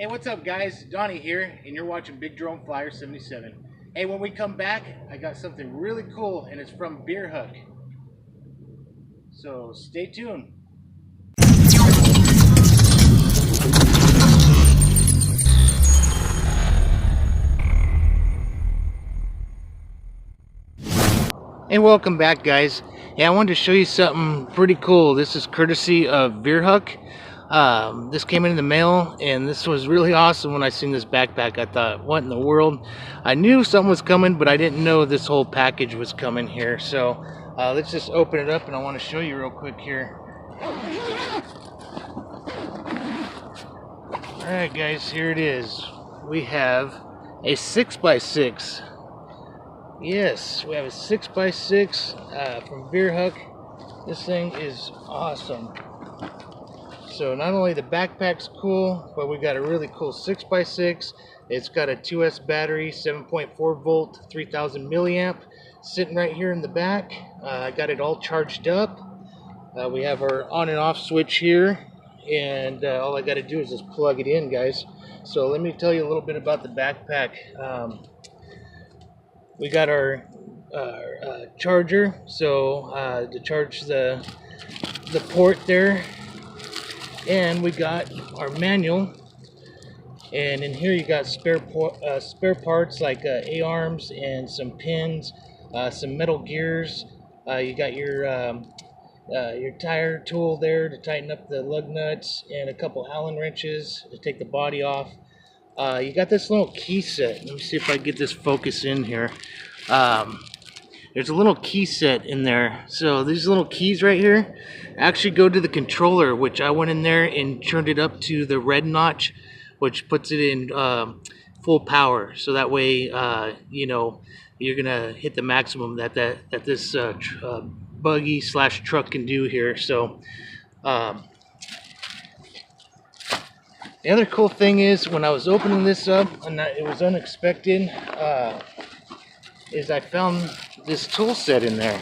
Hey, what's up, guys? Donnie here, and you're watching Big Drone Flyer 77. Hey, when we come back, I got something really cool, and it's from Virhuck. So stay tuned. Hey, welcome back, guys. Yeah, I wanted to show you something pretty cool. This is courtesy of Virhuck. This came in the mail, and this was really awesome. When I seen this backpack, I thought, what in the world? I knew something was coming, but I didn't know this whole package was coming here. So let's just open it up, and I want to show you real quick here. Alright, guys, here it is. We have a 6x6. Yes, we have a 6x6 from Virhuck. This thing is awesome. So not only the backpack's cool, but we got a really cool 6x6. It's got a 2S battery, 7.4 volt, 3000 milliamp, sitting right here in the back. I got it all charged up. We have our on and off switch here, and all I got to do is just plug it in, guys. So let me tell you a little bit about the backpack. We got our charger, so to charge the port there, and we got our manual, and in here you got spare parts like A-arms and some pins, some metal gears. You got your tire tool there to tighten up the lug nuts, and a couple Allen wrenches to take the body off. You got this little key set. Let me see if I can get this focus in here. There's a little key set in there. So these little keys right here actually go to the controller, which I went in there and turned it up to the red notch, which puts it in full power. So that way, you know, you're gonna hit the maximum that this buggy / truck can do here. So the other cool thing is, when I was opening this up, and it was unexpected, is I found this tool set in there,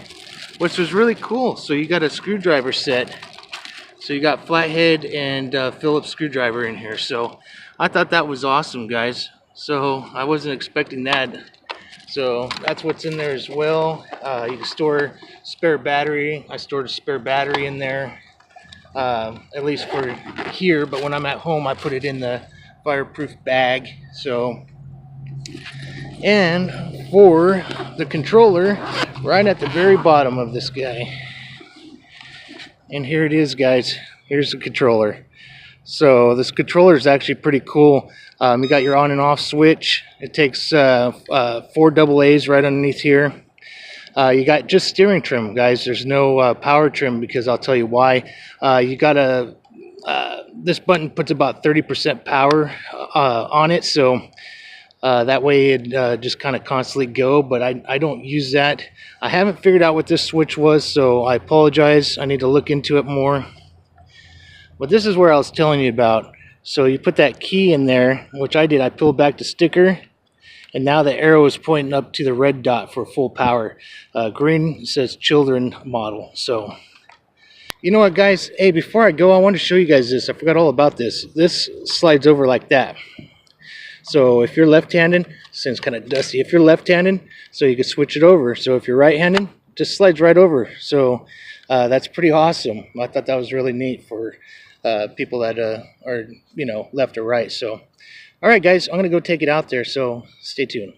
which was really cool. So you got a screwdriver set. So you got flathead and Phillips screwdriver in here. So I thought that was awesome, guys. So I wasn't expecting that. So that's what's in there as well. You can store spare battery. I stored a spare battery in there. At least for here, but when I'm at home I put it in the fireproof bag. So, and for the controller, right at the very bottom of this guy, and here it is, guys. Here's the controller. So this controller is actually pretty cool. You got your on and off switch. It takes 4 AA's right underneath here. You got just steering trim, guys. There's no power trim, because I'll tell you why. You got this button puts about 30% power on it, so that way it just kind of constantly go, but I don't use that. I haven't figured out what this switch was, so I apologize. I need to look into it more. But this is where I was telling you about. So you put that key in there, which I did. I peeled back the sticker, and now the arrow is pointing up to the red dot for full power. Green says children model. So, you know what, guys? Hey, before I go, I want to show you guys this. I forgot all about this. This slides over like that. So if you're left-handed, this thing's kind of dusty. If you're left-handed, so you can switch it over. So if you're right-handed, it just slides right over. So that's pretty awesome. I thought that was really neat for people that are, you know, left or right. So, all right, guys, I'm going to go take it out there, so stay tuned.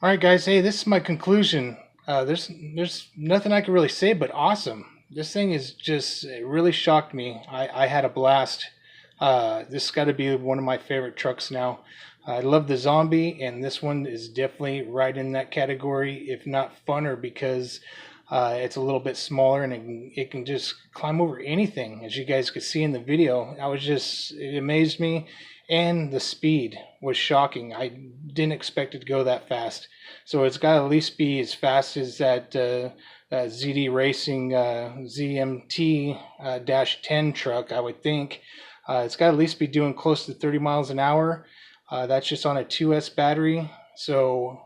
All right, guys. Hey, this is my conclusion. There's nothing I can really say but awesome. This thing is just, it really shocked me. I had a blast. This got to be one of my favorite trucks now. I love the Zombie, and this one is definitely right in that category, if not funner, because it's a little bit smaller and it can just climb over anything, as you guys could see in the video. It amazed me, and the speed was shocking. I didn't expect it to go that fast. So it's got to at least be as fast as that ZD Racing ZMT-10 truck, I would think. It's got to at least be doing close to 30 miles an hour. That's just on a 2S battery. So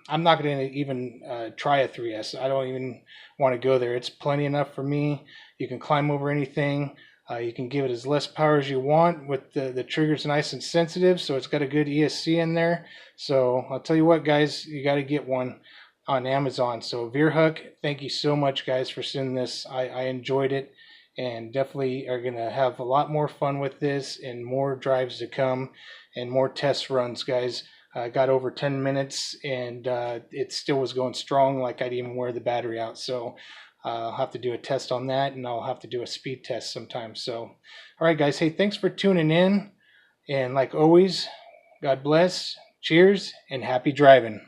I'm not going to even try a 3S. I don't even want to go there. It's plenty enough for me. You can climb over anything. You can give it as less power as you want with the triggers nice and sensitive. So it's got a good ESC in there. So I'll tell you what, guys, you got to get one on Amazon. So Virhuck, thank you so much, guys, for sending this. I enjoyed it, and definitely are going to have a lot more fun with this and more drives to come and more test runs, guys. I got over 10 minutes and it still was going strong, like I didn't even wear the battery out. So I'll have to do a test on that, and I'll have to do a speed test sometime. So, all right, guys. Hey, thanks for tuning in. And like always, God bless, cheers, and happy driving.